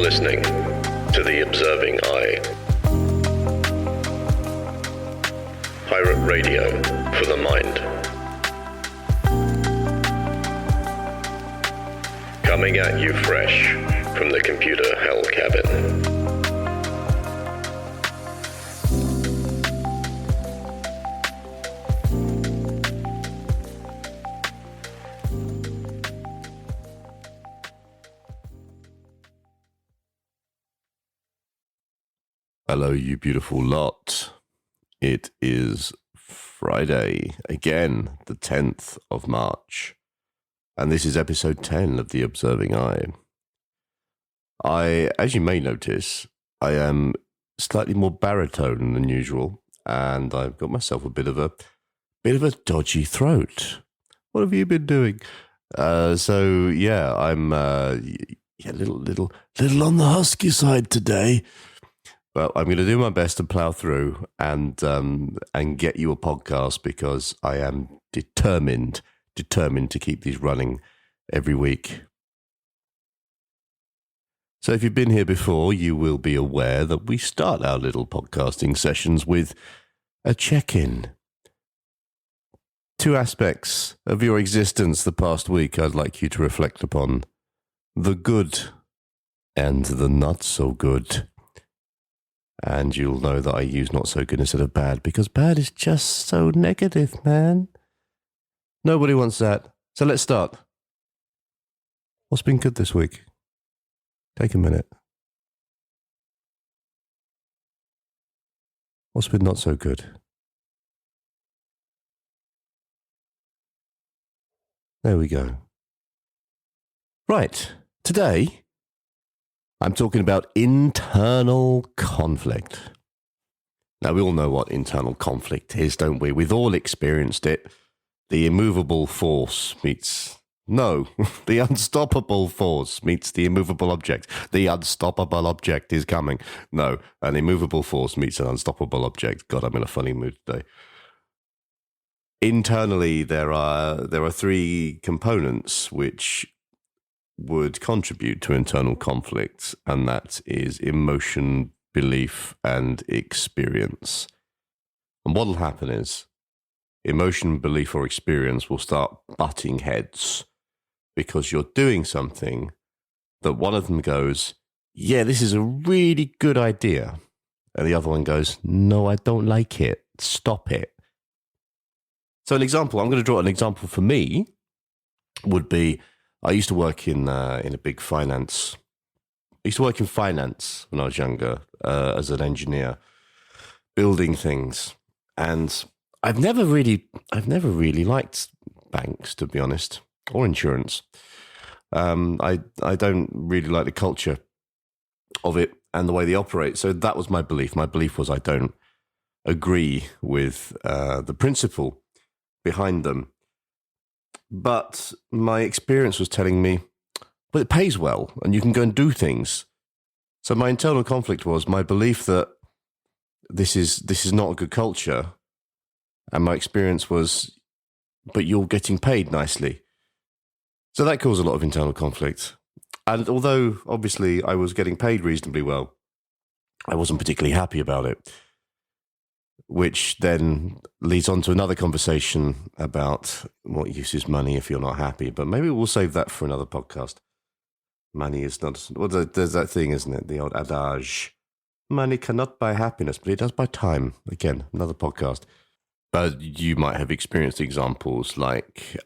listening to The Observing Eye. Pirate radio for the mind. Coming at you fresh from the computer hell cabin. Hello, you beautiful lot. It is Friday, again, the 10th of March, and this is episode 10 of The Observing Eye. As you may notice, I am slightly more baritone than usual, and I've got myself a bit of a dodgy throat. What have you been doing? I'm a little on the husky side today. Well, I'm going to do my best to plow through and get you a podcast because I am determined to keep these running every week. So if you've been here before, you will be aware that we start our little podcasting sessions with a check-in. 2 aspects of your existence the past week I'd like you to reflect upon. The good and the not so good. And you'll know that I use not so good instead of bad, because bad is just so negative, man. Nobody wants that. So let's start. What's been good this week? Take a minute. What's been not so good? There we go. Right. Today, I'm talking about internal conflict. Now, we all know what internal conflict is, don't we? We've all experienced it. The immovable force meets... No, the unstoppable force meets the immovable object. The unstoppable object is coming. No, an immovable force meets an unstoppable object. God, I'm in a funny mood today. Internally, there are 3 components which would contribute to internal conflict, and that is emotion, belief, and experience. And what will happen is emotion, belief, or experience will start butting heads because you're doing something that one of them goes, yeah, this is a really good idea. And the other one goes, no, I don't like it. Stop it. So I'm going to draw an example for me would be, I used to work in a big finance. I used to work in finance when I was younger as an engineer, building things. And I've never really liked banks, to be honest, or insurance. I don't really like the culture of it and the way they operate. So that was my belief. My belief was I don't agree with the principle behind them. But my experience was telling me, well, it pays well and you can go and do things. So my internal conflict was my belief that this is not a good culture. And my experience was, but you're getting paid nicely. So that caused a lot of internal conflict. And although obviously I was getting paid reasonably well, I wasn't particularly happy about it. Which then leads on to another conversation about what use is money if you're not happy. But maybe we'll save that for another podcast. Money is not... Well, there's that thing, isn't it? The old adage. Money cannot buy happiness, but it does buy time. Again, another podcast. But you might have experienced examples like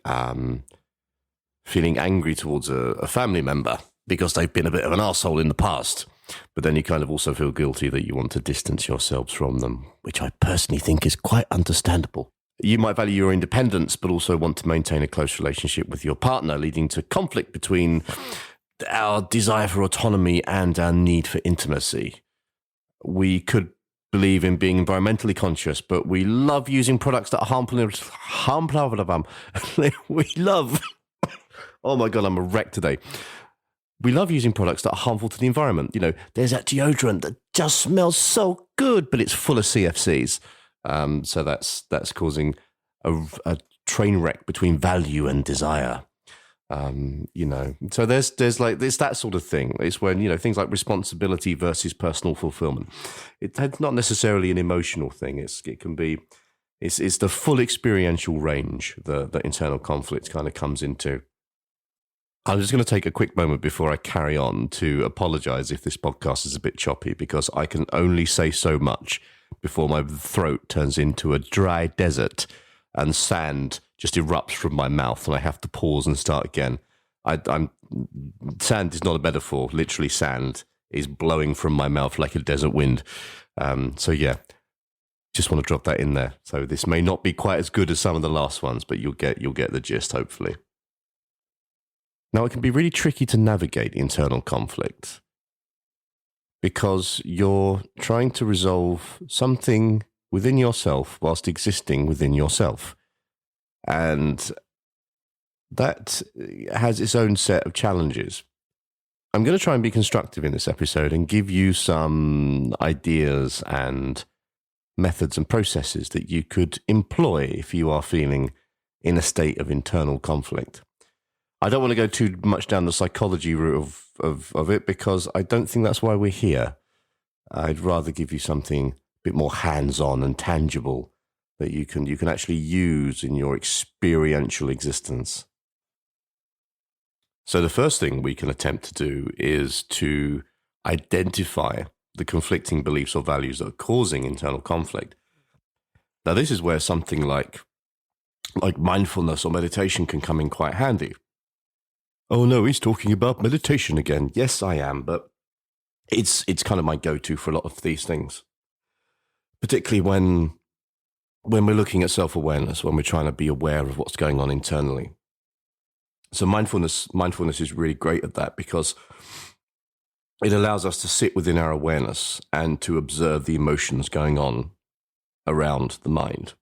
feeling angry towards a family member because they've been a bit of an arsehole in the past. But then you kind of also feel guilty that you want to distance yourselves from them, which I personally think is quite understandable. You might value your independence, but also want to maintain a close relationship with your partner, leading to conflict between our desire for autonomy and our need for intimacy. We could believe in being environmentally conscious, but we love using products that are harmful. We love... Oh my God, I'm a wreck today. We love using products that are harmful to the environment. You know, there's that deodorant that just smells so good, but it's full of CFCs. So that's causing a train wreck between value and desire. So there's like it's that sort of thing. It's when things like responsibility versus personal fulfillment. It's not necessarily an emotional thing. It can be. It's the full experiential range that internal conflict kind of comes into. I'm just going to take a quick moment before I carry on to apologize if this podcast is a bit choppy, because I can only say so much before my throat turns into a dry desert and sand just erupts from my mouth and I have to pause and start again. Sand is not a metaphor. Literally, sand is blowing from my mouth like a desert wind. Just want to drop that in there. So this may not be quite as good as some of the last ones, but you'll get the gist, hopefully. Now, it can be really tricky to navigate internal conflict because you're trying to resolve something within yourself whilst existing within yourself. And that has its own set of challenges. I'm going to try and be constructive in this episode and give you some ideas and methods and processes that you could employ if you are feeling in a state of internal conflict. I don't want to go too much down the psychology route of it because I don't think that's why we're here. I'd rather give you something a bit more hands-on and tangible that you can actually use in your experiential existence. So the first thing we can attempt to do is to identify the conflicting beliefs or values that are causing internal conflict. Now, this is where something like mindfulness or meditation can come in quite handy. Oh no, he's talking about meditation again. Yes, I am, but it's kind of my go-to for a lot of these things, particularly when we're looking at self-awareness, when we're trying to be aware of what's going on internally. So mindfulness is really great at that because it allows us to sit within our awareness and to observe the emotions going on around the mind.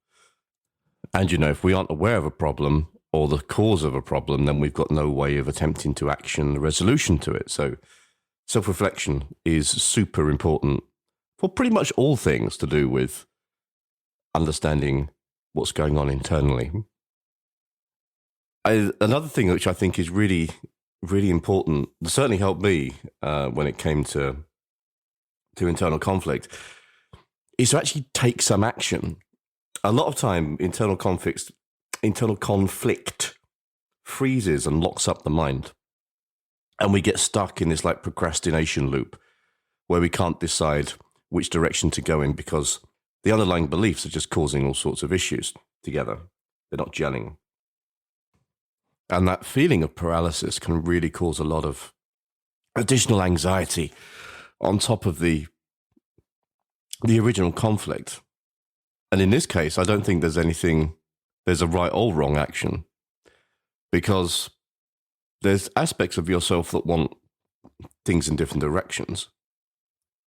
And if we aren't aware of a problem or the cause of a problem, then we've got no way of attempting to action a resolution to it. So self-reflection is super important for pretty much all things to do with understanding what's going on internally. Another thing which I think is really, really important, certainly helped me when it came to internal conflict, is to actually take some action. A lot of time, internal conflict freezes and locks up the mind. And we get stuck in this procrastination loop where we can't decide which direction to go in because the underlying beliefs are just causing all sorts of issues together. They're not gelling. And that feeling of paralysis can really cause a lot of additional anxiety on top of the original conflict. And in this case, I don't think there's a right or wrong action, because there's aspects of yourself that want things in different directions.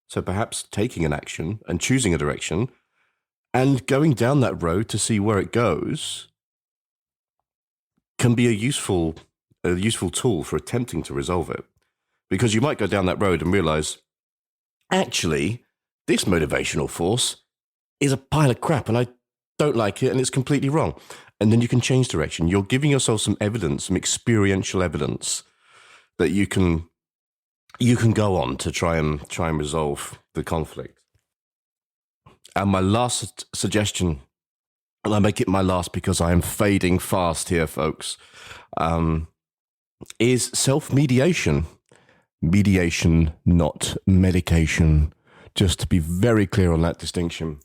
So perhaps taking an action and choosing a direction and going down that road to see where it goes can be a useful tool for attempting to resolve it. Because you might go down that road and realize, actually, this motivational force is a pile of crap and I don't like it and it's completely wrong. And then you can change direction. You're giving yourself some evidence, some experiential evidence that you can go on to try and resolve the conflict. And my last suggestion, and I make it my last because I am fading fast here, folks, is self-mediation. Mediation, not medication. Just to be very clear on that distinction.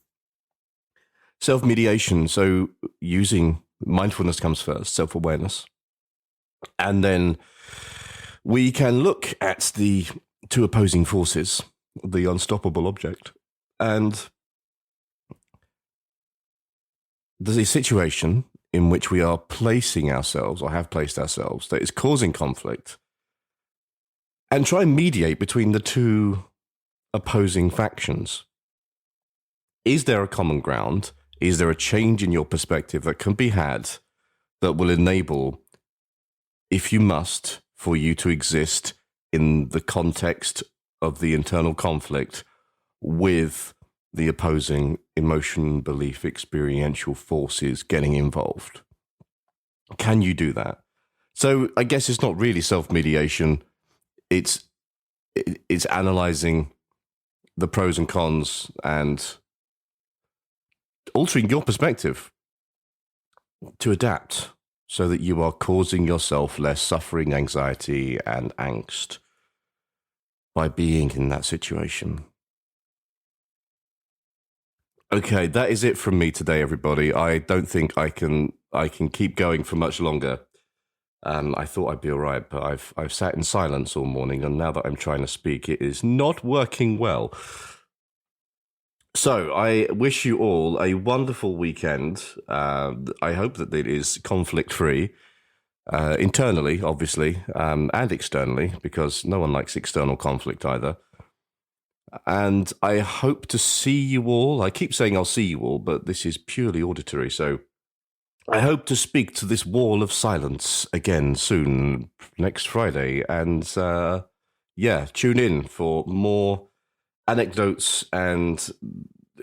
Self-mediation, so using mindfulness comes first, self-awareness. And then we can look at the two opposing forces, the unstoppable object, and there's a situation in which we are placing ourselves or have placed ourselves that is causing conflict, and try and mediate between the two opposing factions. Is there a common ground? Is there a change in your perspective that can be had that will enable, if you must, for you to exist in the context of the internal conflict with the opposing emotion, belief, experiential forces getting involved? Can you do that? So I guess it's not really self-mediation. It's analyzing the pros and cons and altering your perspective to adapt so that you are causing yourself less suffering, anxiety, and angst by being in that situation. Okay, that is it from me today, everybody. I don't think I can keep going for much longer. I thought I'd be all right, but I've sat in silence all morning, and now that I'm trying to speak, it is not working well. So I wish you all a wonderful weekend. I hope that it is conflict-free, internally, obviously, and externally, because no one likes external conflict either. And I hope to see you all. I keep saying I'll see you all, but this is purely auditory, so I hope to speak to this wall of silence again soon, next Friday. And tune in for more anecdotes and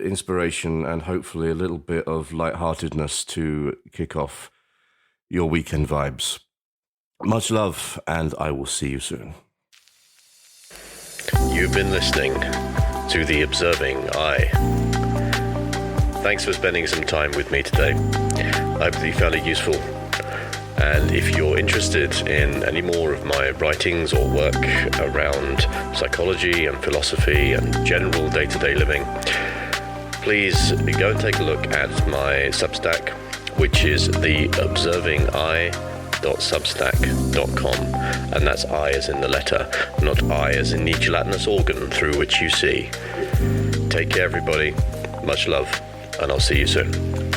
inspiration and hopefully a little bit of lightheartedness to kick off your weekend vibes. Much love, and I will see you soon. You've been listening to The Observing Eye. Thanks for spending some time with me today. I hope that you found it useful. And if you're interested in any more of my writings or work around psychology and philosophy and general day-to-day living, please go and take a look at my Substack, which is theobservingeye.substack.com, and that's I as in the letter, not I as in the gelatinous organ through which you see. Take care, everybody. Much love, and I'll see you soon.